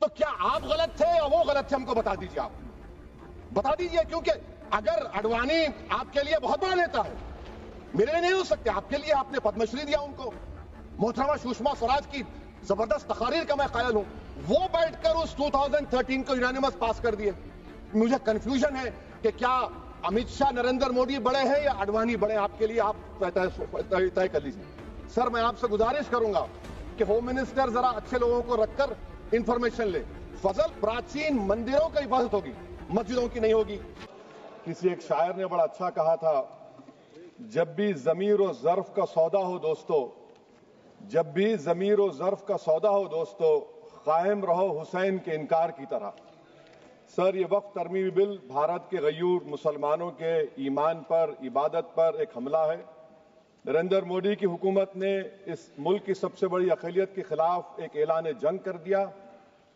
तो क्या आप गलत थे या वो गलत थे, हमको बता दीजिए। आप बता दीजिए, क्योंकि अगर अडवाणी आपके लिए बहुत बड़ा नेता है, मेरे लिए नहीं हो सकते, आपके लिए आपने पद्मश्री दिया उनको, मोहतरमा सुषमा स्वराज की जबरदस्त तकारीर का मैं कायल हूं, वो बैठकर उस 2013 को यूनानिमस पास कर दिए। मुझे कंफ्यूजन है कि क्या अमित शाह नरेंद्र मोदी बड़े हैं या अडवाणी बड़े, आपके लिए आप तय कर लीजिए। सर, मैं आपसे गुजारिश करूंगा कि होम मिनिस्टर जरा अच्छे लोगों को रखकर इंफॉर्मेशन ले। फजल, प्राचीन मंदिरों की हिफाजत होगी, मस्जिदों की नहीं होगी। किसी एक शायर ने बड़ा अच्छा कहा था, जब भी जमीर और ज़र्फ का सौदा हो दोस्तों, जब भी जमीर और ज़र्फ का सौदा हो दोस्तों, कायम रहो हुसैन के इनकार की तरह। सर, ये वक्फ तरमीमी बिल भारत के गयूर मुसलमानों के ईमान पर, इबादत पर एक हमला है। नरेंद्र मोदी की हुकूमत ने इस मुल्क की सबसे बड़ी अक़लियत के खिलाफ एक ऐलान जंग कर दिया,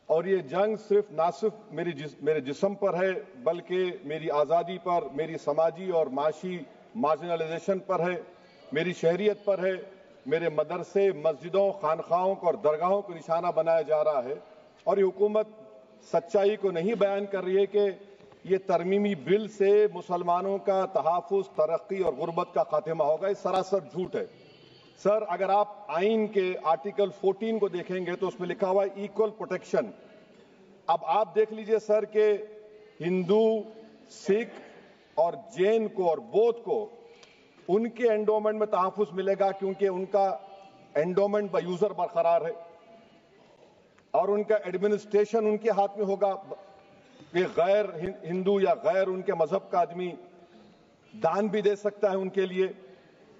और ये जंग ना सिर्फ मेरे जिस्म पर है, बल्कि मेरी आज़ादी पर, मेरी समाजी और माशी मार्जिनलाइजेशन पर है, मेरी शहरियत पर है, मेरे मदरसे, मस्जिदों, खानखाहों को और दरगाहों को निशाना बनाया जा रहा है। और ये हुकूमत सच्चाई को नहीं बयान कर रही है कि ये तरमीमी बिल से मुसलमानों का तहफ़्फ़ुज़, तरक्की और गुर्बत का खात्मा होगा। ये सरासर झूठ है। सर, अगर आप आइन के आर्टिकल 14 को देखेंगे तो उसमें लिखा हुआ है इक्वल प्रोटेक्शन। अब आप देख लीजिए सर कि हिंदू, सिख और जैन को और बौद्ध को उनके एंडोमेंट में तहफ़्फ़ुज़ मिलेगा, क्योंकि उनका एंडोमेंट बाय यूजर बरकरार है और उनका एडमिनिस्ट्रेशन उनके हाथ में होगा। कि गैर हिंदू या गैर उनके मजहब का आदमी दान भी दे सकता है उनके लिए,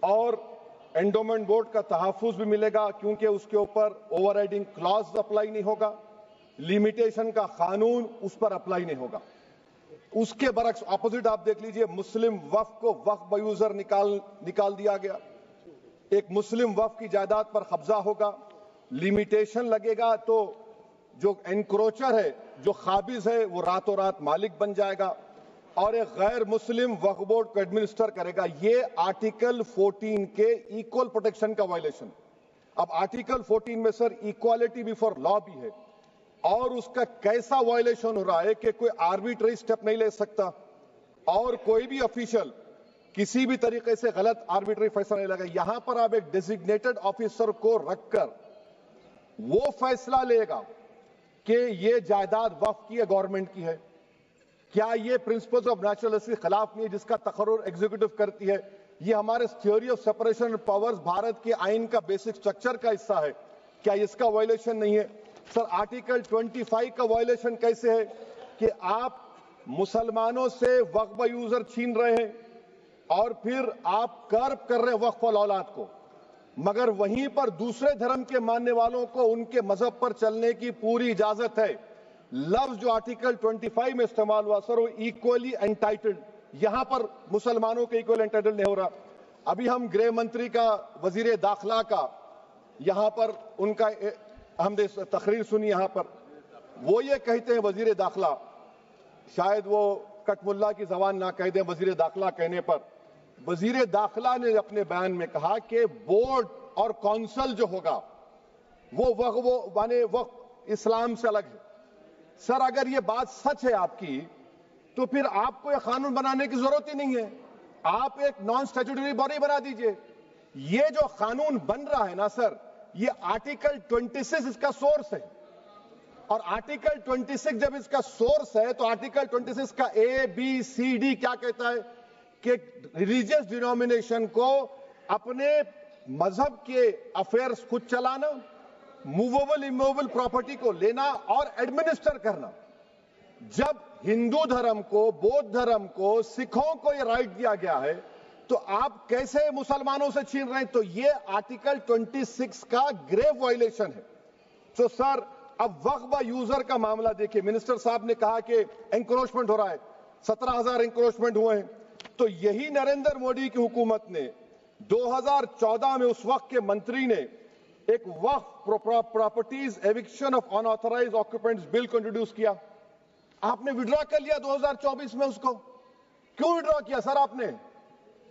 और एंडोमेंट बोर्ड का तहफ़्फ़ुज़ भी मिलेगा, क्योंकि उसके ऊपर ओवरराइडिंग क्लॉज अप्लाई नहीं होगा, लिमिटेशन का कानून उस पर अप्लाई नहीं होगा। उसके बरक्स ऑपोजिट आप देख लीजिए, मुस्लिम वक्फ को वक्फ बाय यूजर निकाल दिया गया। एक मुस्लिम वक्फ की जायदाद पर कब्जा होगा, लिमिटेशन लगेगा तो जो एनक्रोचर है, जो खाबिज है, वो रातों रात मालिक बन जाएगा और एक गैर मुस्लिम वक्फ बोर्ड को एडमिनिस्टर करेगा। ये आर्टिकल 14 के इक्वल प्रोटेक्शन का वायलेशन। अब आर्टिकल 14 में सर इक्वालिटी बिफोर लॉ भी है, और उसका कैसा वायलेशन हो रहा है कि कोई आर्बिट्ररी स्टेप नहीं ले सकता और कोई भी ऑफिशियल किसी भी तरीके से गलत आर्बिट्ररी फैसला नहीं लेगा। यहां पर आप एक डेजिग्नेटेड ऑफिसर को रखकर वो फैसला लेगा कि ये जायदाद वक्फ की है, गवर्नमेंट की है। क्या ये प्रिंसिपल्स ऑफ नेचुरल के खिलाफ नहीं है, जिसका तकर्रुर एग्जीक्यूटिव करती है? ये हमारे theory of separation of powers, Bharat के आइन का बेसिक स्ट्रक्चर का हिस्सा है। क्या इसका वायलेशन नहीं है? सर, आर्टिकल 25 का वायलेशन कैसे है कि आप मुसलमानों से वक्फ बाय यूजर छीन रहे हैं और फिर आप कर्ब कर रहे हैं वक्फ वाल औलाद को, मगर वहीं पर दूसरे धर्म के मानने वालों को उनके मजहब पर चलने की पूरी इजाजत है। लफ्ज जो आर्टिकल 25 में इस्तेमाल हुआ सर, वो इक्वली एंटाइटल्ड, यहां पर मुसलमानों के इक्वल एंटाइटल्ड नहीं हो रहा। अभी हम गृह मंत्री का, वजीर दाखिला का यहां पर उनका हमने तकरीर सुनी, यहां पर वो ये कहते हैं, वजीर दाखिला, शायद वो कटमुल्ला की जबान ना कह दें, वजीर दाखिला कहने पर वजीर दाखिला ने अपने बयान में कहा कि बोर्ड और काउंसिल जो होगा वो माने वक्फ इस्लाम से अलग है। सर, अगर ये बात सच है आपकी, तो फिर आपको एक कानून बनाने की जरूरत ही नहीं है, आप एक नॉन स्टैट्यूटरी बॉडी बना दीजिए। ये जो कानून बन रहा है ना सर, ये आर्टिकल 26 इसका सोर्स है, और आर्टिकल 26 जब इसका सोर्स है तो आर्टिकल 26 का ABCD क्या कहता है कि रिलीजियस डिनोमिनेशन को अपने मजहब के अफेयर्स खुद चलाना, मूवेबल इमूवेबल प्रॉपर्टी को लेना और एडमिनिस्टर करना। जब हिंदू धर्म को, बौद्ध धर्म को, सिखों को यह राइट दिया गया है, तो आप कैसे मुसलमानों से छीन रहे हैं? तो यह आर्टिकल 26 का ग्रेव वायलेशन है। तो सर, अब वक्फ बाय यूजर का मामला देखिए, मिनिस्टर साहब ने कहा कि एंक्रोचमेंट हो रहा है, 17,000 एंक्रोचमेंट हुए हैं। तो यही नरेंद्र मोदी की हुकूमत ने 2014 में उस वक्त के मंत्री ने एक वक्फ properties eviction of unauthorised occupants bill को इंट्रोड्यूस किया। आपने विड्रॉ कर लिया 2024 में उसको। क्यों विड्रॉ किया सर आपने?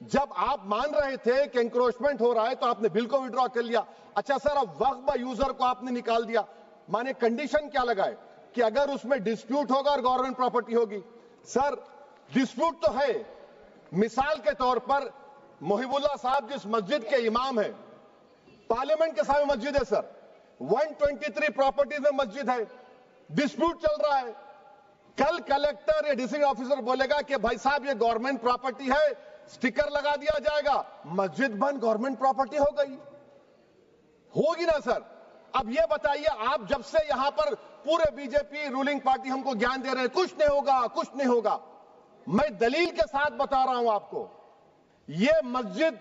जब आप मान रहे थे कि एंक्रोचमेंट हो रहा है तो आपने बिल को विड्रॉ कर लिया। अच्छा सर, अब वक्फ बाय यूजर को आपने निकाल दिया, माने कंडीशन क्या लगाए कि अगर उसमें डिस्प्यूट होगा और गवर्नमेंट प्रॉपर्टी होगी। सर डिस्प्यूट तो है, मिसाल के तौर पर मोहिबुल्लाह साहब जिस मस्जिद के इमाम है, पार्लियामेंट के सामने मस्जिद है सर, 123 प्रॉपर्टीज में मस्जिद है, डिस्प्यूट चल रहा है। कल कलेक्टर या डिस्ट्रिक्ट ऑफिसर बोलेगा कि भाई साहब ये गवर्नमेंट प्रॉपर्टी है, स्टिकर लगा दिया जाएगा, मस्जिद बंद, गवर्नमेंट प्रॉपर्टी हो गई, होगी ना सर। अब ये बताइए, आप जब से यहां पर पूरे बीजेपी रूलिंग पार्टी हमको ज्ञान दे रहे हैं कुछ नहीं होगा, कुछ नहीं होगा, मैं दलील के साथ बता रहा हूं आपको। ये मस्जिद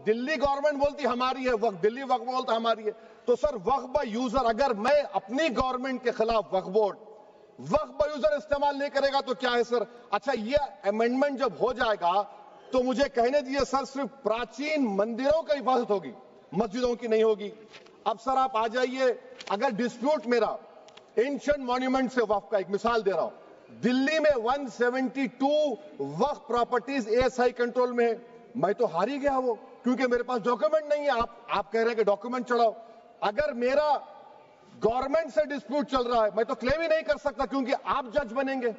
दिल्ली गवर्नमेंट बोलती हमारी है, वक्फ दिल्ली वक्फ बोलता हमारी है, तो सर वक्फ बाय यूजर, अगर मैं अपनी गवर्नमेंट के खिलाफ वक्फ बोर्ड वक्फ बाय यूजर इस्तेमाल नहीं करेगा तो क्या है सर। अच्छा ये अमेंडमेंट जब हो जाएगा तो मुझे कहने दीजिए सर, सिर्फ प्राचीन मंदिरों की हिफाजत होगी, मस्जिदों की नहीं होगी। अब सर आप आ जाइए, अगर डिस्प्यूट मेरा एंशिएंट मॉन्यूमेंट से वक्फ का, एक मिसाल दे रहा हूं, दिल्ली में 172 वक्फ प्रॉपर्टीज एएसआई कंट्रोल में है, मैं तो हार ही गया वो, क्योंकि मेरे पास डॉक्यूमेंट नहीं है। आप कह रहे हैं कि डॉक्यूमेंट चढ़ाओ, अगर मेरा गवर्नमेंट से डिस्प्यूट चल रहा है मैं तो क्लेम ही नहीं कर सकता, क्योंकि आप जज बनेंगे,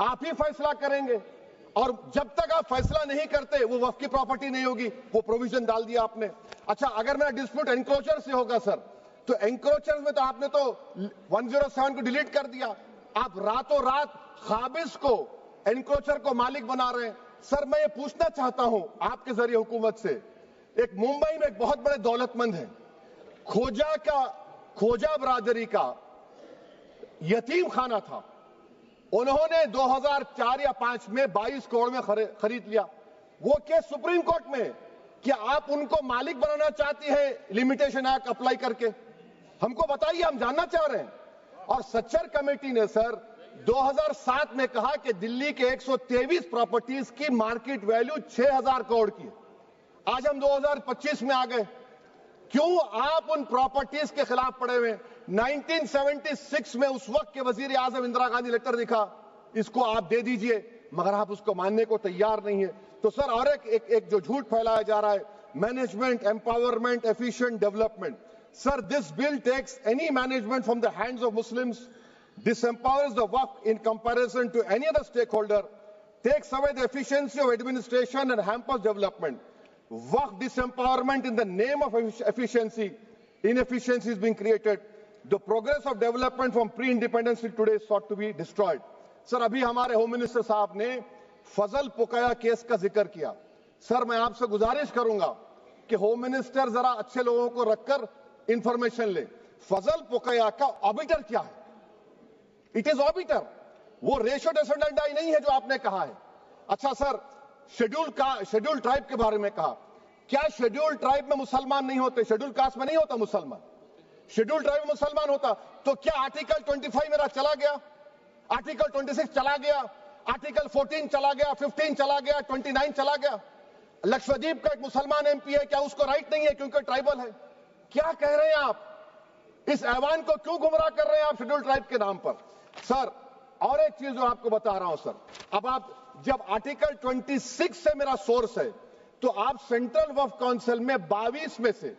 आप ही फैसला करेंगे, और जब तक आप फैसला नहीं करते वो वक्फ की प्रॉपर्टी नहीं होगी, वो प्रोविजन डाल दिया आपने। अच्छा अगर मेरा डिस्प्यूट एंक्रोचर से होगा सर, तो एंक्रोचर में तो आपने तो 107 को डिलीट कर दिया, आप रातों रात खाबिज को, एंक्रोचर को मालिक बना रहे हैं। सर मैं ये पूछना चाहता हूं आपके जरिए हुकूमत से, एक मुंबई में एक बहुत बड़े दौलतमंद है, खोजा बरादरी का यतीम खाना था, उन्होंने 2004 या 5 में 22 करोड़ में खरीद लिया। वो केस सुप्रीम कोर्ट में, क्या आप उनको मालिक बनाना चाहती हैं लिमिटेशन एक्ट अप्लाई करके? हमको बताइए, हम जानना चाह रहे हैं। और सच्चर कमेटी ने सर 2007 में कहा कि दिल्ली के 123 प्रॉपर्टीज की मार्केट वैल्यू 6000 करोड़ की। आज हम 2025 में आ गए, क्यों आप उन प्रॉपर्टीज के खिलाफ पड़े हुए? 1976 में उस वक्त के वजीर आजम इंदिरा गांधी लेटर लिखा, इसको आप दे दीजिए, मगर आप उसको मानने को तैयार नहीं है। तो सर और एक जो झूठ फैलाया जा रहा है, management empowerment efficient development, sir this bill takes any management from the hands of Muslims, disempowers the waqf in comparison to any other stakeholder, takes away the efficiency of administration and hampers development. Waqf disempowerment in the name of efficiency, inefficiency is being created. The progress of development from pre-independence till today is sought to be destroyed. Sir अभी हमारे home minister साहब ने फजल पुकाया case का जिक्र किया। Sir मैं आपसे गुजारिश करूंगा कि होम मिनिस्टर जरा अच्छे लोगों को रखकर इंफॉर्मेशन ले, फजल पुकाया का ऑबिटर क्या है? इट इज ऑबिटर, वो रेशियो डिसेंडेंटाई नहीं है जो आपने कहा है। अच्छा सर शेड्यूल ट्राइब के बारे में कहा, क्या शेड्यूल ट्राइब में मुसलमान नहीं होते? शेड्यूल कास्ट में नहीं होता मुसलमान, शेड्यूल ट्राइब में मुसलमान होता तो क्या आर्टिकल 25 मेरा चला गया, आर्टिकल 26 चला गया, आर्टिकल 14 चला गया, 15 चला गया, 29 चला गया? लक्षद्वीप का एक मुसलमान एमपी है, क्या उसको राइट नहीं है क्योंकि ट्राइबल है? क्या कह रहे हैं आप? इस ऐवान को क्यों गुमराह कर रहे हैं आप शेड्यूल ट्राइब के नाम पर? सर और एक चीज जो आपको बता रहा हूं सर, अब आप जब आर्टिकल 26 से मेरा सोर्स है, तो आप सेंट्रल वक्फ काउंसिल में 22 में से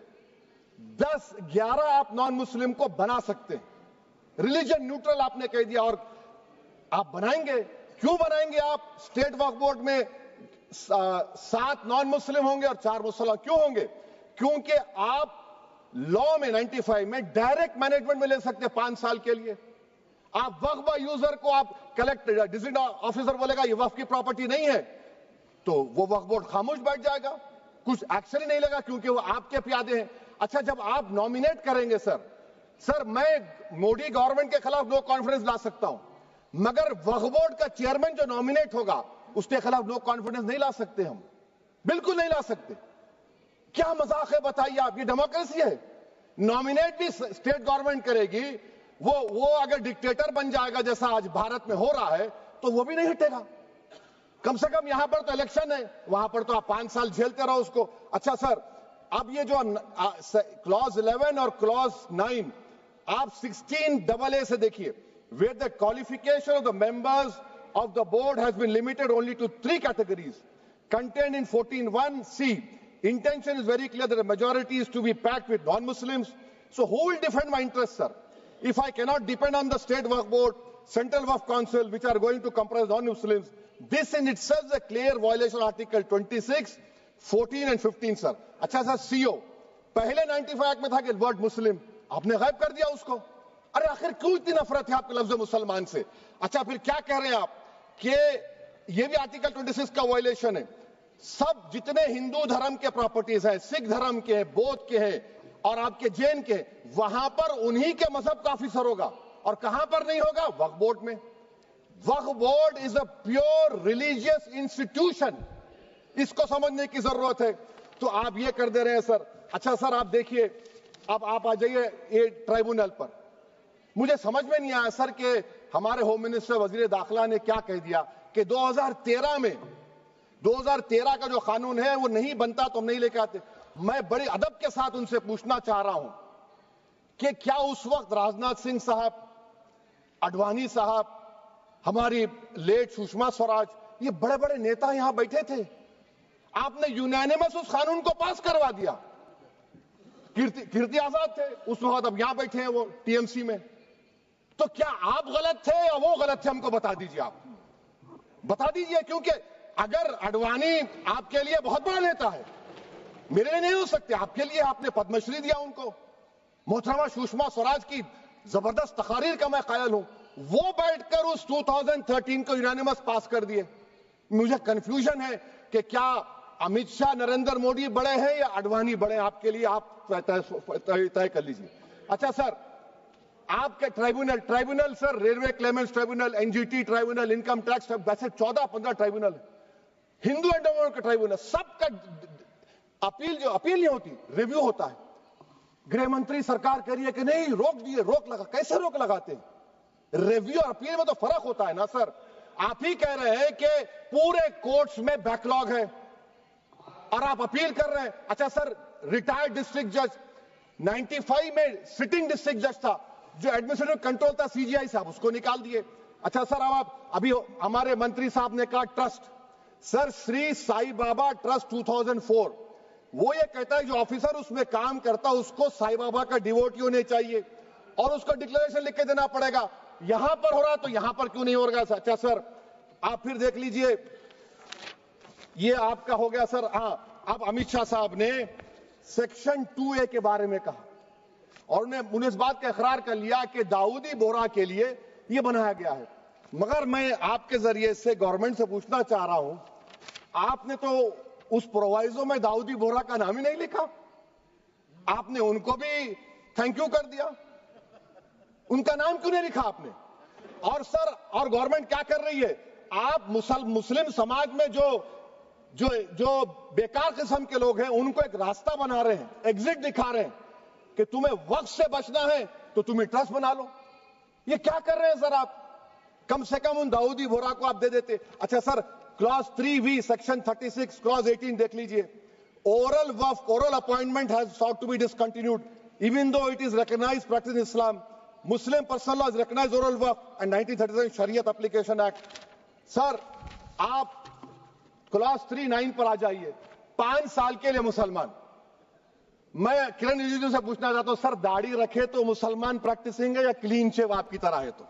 10-11 आप नॉन मुस्लिम को बना सकते हैं, रिलीजन न्यूट्रल आपने कह दिया, और आप बनाएंगे, क्यों बनाएंगे आप? स्टेट वक्फ बोर्ड में 7 नॉन मुस्लिम होंगे और 4 मुसलमान, क्यों होंगे? क्योंकि आप लॉ में 95 में डायरेक्ट मैनेजमेंट में ले सकते हैं 5 साल के लिए। आप वक्फ बाय यूजर को आप कलेक्टर डिस्ट्रिक्ट ऑफिसर बोलेगा ये वक्फ की प्रॉपर्टी नहीं है, तो वो वक्फ बोर्ड खामोश बैठ जाएगा, कुछ एक्शन ही नहीं लेगा, क्योंकि वो आपके प्यादे हैं। अच्छा जब आप नॉमिनेट करेंगे सर मैं मोदी गवर्नमेंट के खिलाफ नो कॉन्फिडेंस ला सकता हूं, मगर वक्फ बोर्ड का चेयरमैन जो नॉमिनेट होगा उसके खिलाफ नो कॉन्फिडेंस नहीं ला सकते, हम बिल्कुल नहीं ला सकते। क्या मजाक है बताइए आप? ये डेमोक्रेसी है? नॉमिनेट भी स्टेट गवर्नमेंट करेगी, वो अगर डिक्टेटर बन जाएगा जैसा आज भारत में हो रहा है तो वो भी नहीं हटेगा। कम से कम यहां पर तो इलेक्शन है, वहां पर तो आप 5 साल झेलते रहो उसको। अच्छा सर अब ये जो क्लॉज 11 और क्लॉज 9 आप 16AA से देखिए, where the qualification of the members of the board has been limited only to 3 categories contained in 14(1)(c). Intention is very clear that the majority is to be packed with non-Muslims. So who will defend my interests, sir? if I cannot depend on the state waqf board, central waqf council, which are going to comprise non-Muslims, this in itself is a clear violation of Article 26, 14 and 15, sir. अच्छा sir, CO पहले 95 act में था कि word मुस्लिम, आपने गायब कर दिया उसको। अरे आखिर क्यों इतनी नफरत है आपके लफ्ज मुसलमान से? अच्छा फिर क्या कह रहे हैं आप कि ये भी आर्टिकल 26 का वायलेशन है। सब जितने हिंदू धर्म के प्रॉपर्टीज है, सिख धर्म के, बौद्ध के हैं और आपके जैन के, वहां पर उन्हीं के मजहब का ऑफिसर होगा। और कहां पर नहीं होगा? वक्फ बोर्ड में। वक्फ board is a pure religious institution, इसको समझने की जरूरत है। तो आप ये कर दे रहे हैं सर। अच्छा सर, आप देखिए, अब आप आ जाइए ये ट्राइब्यूनल पर। मुझे समझ में नहीं आया सर कि हमारे होम मिनिस्टर वजीर दाखिला ने क्या कह दिया कि 2013 में 2013 का जो कानून है वो नहीं बनता तो हम नहीं लेके आते। मैं बड़े अदब के साथ उनसे पूछना चाह रहा हूं कि क्या उस वक्त राजनाथ सिंह साहब, आडवाणी साहब, हमारी लेट सुषमा स्वराज, ये बड़े बड़े नेता यहां बैठे थे? आपने यूनानिमस उस कानून को पास करवा दिया। कीर्ति आजाद थे उस वक्त, अब यहां बैठे हैं वो टीएमसी में। तो क्या आप गलत थे या वो गलत थे? हमको बता दीजिए, आप बता दीजिए। क्योंकि अगर आडवाणी आपके लिए बहुत बड़ा नेता है, मेरे लिए नहीं हो सकते, आपके लिए आपने पद्मश्री दिया उनको। मोहतरमा सुषमा स्वराज की जबरदस्त तकारीर का मैं कायल हूं, वो बैठकर उस 2013 को यूनानिमस पास कर दिए। मुझे कंफ्यूजन है कि क्या अमित शाह, नरेंद्र मोदी बड़े हैं या आडवाणी बड़े हैं? आपके लिए आप तय कर लीजिए। अच्छा सर, आपके tribunal sir, railway Clements tribunal, NGT tribunal, income tax, वैसे 14-15 ट्राइब्यूनल, हिंदू एंडोमेंट का ट्राइब्यूनल, सबका अपील नहीं होती, रिव्यू होता है। गृह मंत्री सरकार कह रही है कि नहीं, रोक दिए, रोक लगा। कैसे रोक लगाते हैं? रिव्यू और अपील में तो फर्क होता है ना सर। आप ही कह रहे हैं कि पूरे कोर्ट्स में बैकलॉग है और आप अपील कर रहे हैं। अच्छा सर, रिटायर्ड डिस्ट्रिक्ट जज 95 में सिटिंग डिस्ट्रिक्ट जज था, जो एडमिनिस्ट्रेटिव कंट्रोल था सीजीआई साहब, उसको निकाल दिए। अच्छा सर, अब आप अभी हमारे मंत्री साहब ने कहा trust, sir Shri Sai Baba trust 2004, वो ये कहता है जो ऑफिसर उसमें काम करता उसको साई बाबा का डिवोटी होने चाहिए और उसको डिक्लेरेशन लिख के देना पड़ेगा। यहां पर हो रहा तो यहां पर क्यों नहीं हो रहा? अच्छा सर, आप फिर देख लीजिए, ये आपका हो गया सर। हाँ, अब अमित शाह साहब ने सेक्शन 2A के बारे में कहा और उन्हें इस बात का इकरार कर लिया कि दाऊदी बोहरा के लिए यह बनाया गया है। मगर मैं आपके जरिए से गवर्नमेंट से पूछना चाह रहा हूं, आपने तो उस प्रोवाइजो में दाऊदी बोहरा का नाम ही नहीं लिखा, आपने उनको भी थैंक यू कर दिया, उनका नाम क्यों नहीं लिखा आपने? और सर, और गवर्नमेंट क्या कर रही है? आप मुस्लिम समाज में जो बेकार किस्म के लोग हैं उनको एक रास्ता बना रहे हैं, एग्जिट दिखा रहे हैं कि तुम्हें वक्त से बचना है तो तुम्हें ट्रस्ट बना लो। ये क्या कर रहे हैं सर आप? कम से कम उन दाऊदी बोहरा को आप दे देते। अच्छा sir, clause 3V section 36 clause 18 देख लीजिए। Oral Waqf, oral appointment has sought to be discontinued even though it is recognized practice in Islam. Muslim personal law has recognized oral waqf and 1937 Shariat Application Act. Sir, आप clause 39 पर आ जाइए। 5 साल के लिए मुसलमान। मैं किरण रिजिजू से पूछना चाहता हूं, सर दाढ़ी रखे तो मुसलमान प्रैक्टिसिंग है या क्लीन शेव आपकी तरह है? तो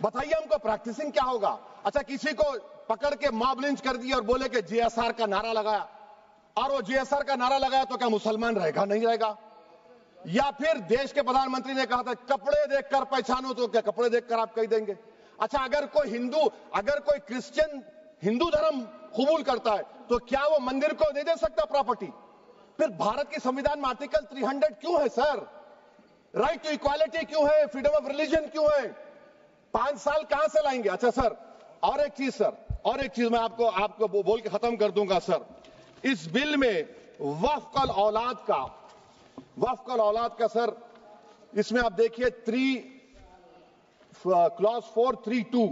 बताइए हमको, प्रैक्टिसिंग क्या होगा? अच्छा, किसी को पकड़ के मॉब लिंच कर दिया और बोले कि JSR का नारा लगाया, और वो JSR का नारा लगाया तो क्या मुसलमान रहेगा? नहीं रहेगा। या फिर देश के प्रधानमंत्री ने कहा था कपड़े देखकर पहचानो, तो क्या कपड़े देखकर आप कह देंगे? अच्छा, अगर कोई क्रिश्चियन हिंदू धर्म कबूल करता है तो क्या वो मंदिर को दे सकता प्रॉपर्टी? फिर भारत के संविधान में आर्टिकल 300 क्यों है सर? राइट टू इक्वालिटी क्यों है? फ्रीडम ऑफ रिलीजन क्यों है? 5 साल कहां से लाएंगे? अच्छा सर, और एक चीज सर, और एक चीज मैं आपको बोल के खत्म कर दूंगा सर। इस बिल में वक्फ औलाद का सर, इसमें आप देखिए clause 432,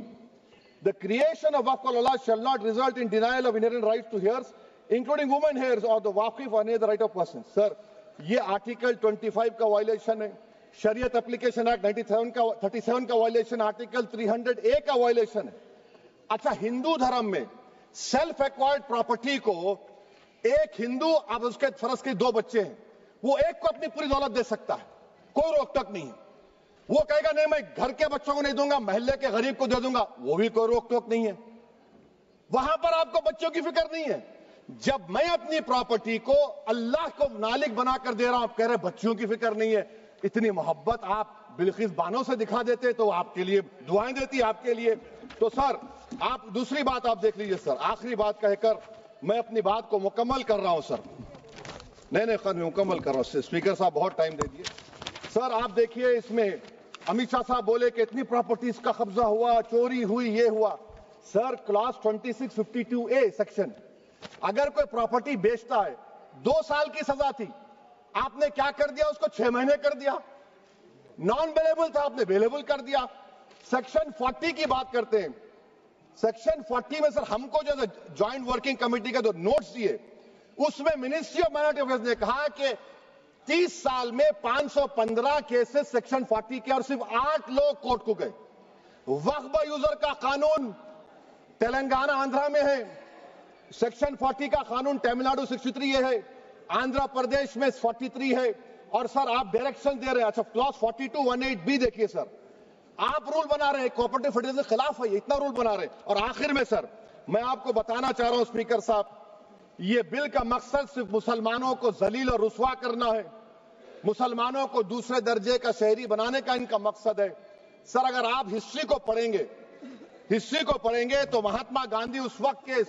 the creation of waqf al-awlad shall not result in denial of inherent rights to heirs, including women heirs or the waqif or any other right of person. Sir, ये article 25 का violation है, शरीयत application act 37 का violation, article 300A का violation है। अच्छा, हिंदू धर्म में सेल्फ एक्वायर्ड प्रॉपर्टी को एक हिंदू, अब उसके फर्ज के 2 बच्चे हैं, वो एक को अपनी पूरी दौलत दे सकता है, कोई रोक टोक नहीं है। वो कहेगा नहीं मैं घर के बच्चों को नहीं दूंगा, मोहल्ले के गरीब को दे दूंगा, वो भी कोई रोक टोक नहीं है। वहां पर आपको बच्चों की फिक्र नहीं है। जब मैं अपनी प्रॉपर्टी को अल्लाह को मालिक बनाकर दे रहा हूं, आप कह रहे बच्चियों की फिक्र नहीं है। इतनी मोहब्बत आप बिल्किस बानो से दिखा देते तो आपके लिए दुआएं देती आपके लिए। तो सर आप दूसरी बात आप देख लीजिए सर, आखिरी बात कहकर मैं अपनी बात को मुकम्मल कर रहा हूं सर। नहीं खैर मैं मुकम्मल कर रहा हूं। स्पीकर साहब बहुत टाइम दे दिए। सर आप देखिए, इसमें अमित शाह साहब बोले कि इतनी प्रॉपर्टीज का कब्जा हुआ, चोरी हुई, ये हुआ। सर क्लास 2652A सेक्शन, अगर कोई प्रॉपर्टी बेचता है 2 साल की सजा थी, आपने क्या कर दिया, उसको 6 महीने कर दिया। नॉन अवेलेबल था, आपने अवेलेबल कर दिया। सेक्शन 40 की बात करते हैं। सेक्शन 40 में सर हमको जो ज्वाइंट वर्किंग कमेटी का जो नोट्स दिए, उसमें मिनिस्ट्री ऑफ माइनॉरिटी अफेयर्स ने कहा कि 30 साल में 515 केसेस सेक्शन 40 के और सिर्फ 8 लोग कोर्ट को गए। वक्फ यूजर का कानून तेलंगाना आंध्रा में है, सेक्शन 40 का कानून तमिलनाडु 63 है, आंध्र प्रदेश में 43 है। और सर आप डायरेक्शन दे रहे हैं। अच्छा क्लॉज 4218B देखिए सर, आप रूल बना रहे हैं, कोऑपरेटिव फेडरलिज्म के खिलाफ है, इतना रूल बना रहे हैं। और आखिर में सर मैं आपको बताना चाह रहा हूं स्पीकर साहब, ये बिल का मकसद सिर्फ मुसलमानों को जलील और रुस्वा करना है, मुसलमानों को दूसरे दर्जे का शहरी बनाने का इनका मकसद है। सर अगर आप हिस्ट्री को पढ़ेंगे तो महात्मा गांधी उस वक्त के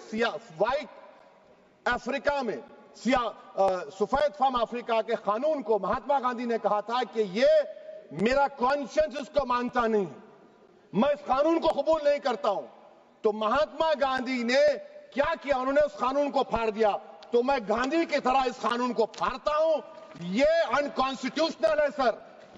व्हाइट अफ्रीका में सफेद फार्म अफ्रीका के कानून को महात्मा गांधी ने कहा था कि ये मेरा कॉन्शियंस इसको मानता नहीं है, मैं इस कानून को कबूल नहीं करता हूं। तो महात्मा गांधी ने क्या किया, उन्होंने उस कानून को फाड़ दिया। तो मैं गांधी की तरह इस कानून को फाड़ता हूं। ये अनकॉन्स्टिट्यूशनल है सर।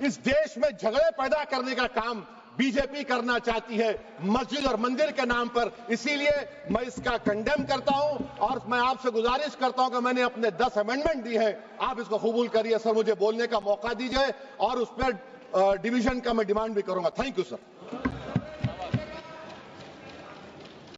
इस देश में झगड़े पैदा करने का काम बीजेपी करना चाहती है मस्जिद और मंदिर के नाम पर, इसीलिए मैं इसका कंडेम करता हूं। और मैं आपसे गुजारिश करता हूं कि मैंने अपने 10 अमेंडमेंट दी है, आप इसको कबूल करिए सर, मुझे बोलने का मौका दीजिए और उस पर डिवीजन का मैं डिमांड भी करूंगा। Thank you sir.